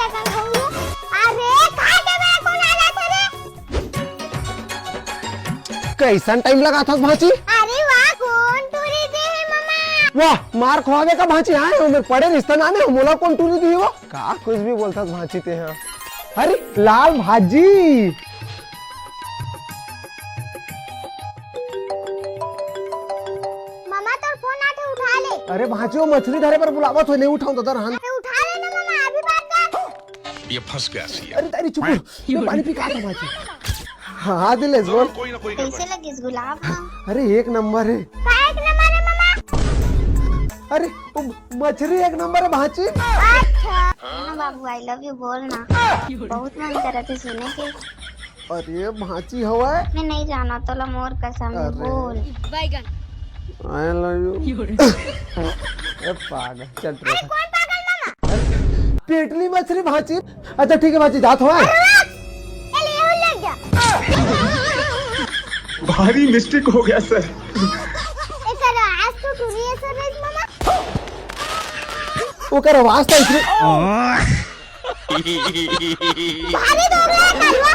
बटाका खाऊ. अरे काय ते बाय कोण आला रे? कैसा टाइम लगा था भांची? अरे वाह कौन टूरी दे है मामा. वाह मार खवावे का भांची आए हो मेरे पड़े रिश्ता नामे हो मोला कौन टूरी दी हो का कुछ भी बोलता भांची ते हैं. अरे लाल भाजी मामा तोर फोन आते उठा ले. अरे भांची वो मछली धरे पर बुलावत हो नहीं उठाऊं तो दर हम. अरे उठा ले ना मामा अभी बात कर. ये फंस गया सी अरे तेरी चुप मैं पानी पी का था भांची. हाँ दिलेस बोल. कोई ना कोई कैसे लगे इस गुलाब का? अरे एक नंबर है. का एक नंबर है मामा. अरे वो मछली एक नंबर है भांची. अच्छा ना बाबू आई लव यू बोल ना. बहुत मन कर रहा था सुने के. अरे भांची हवा है. मैं नहीं जाना तो ला मोर कसम अरे। बोल. I love you. ए पागल चल रे. कौन पागल मामा? पेटली मछली भांची. अच्छा ठीक है भांची जात हो. चल ये हो लग जा. भारी मिस्टेक हो गया सर. एक आज तो टूरी है सर मामा. वो कर आवाज था इसलिए. भारी दोगला करवा.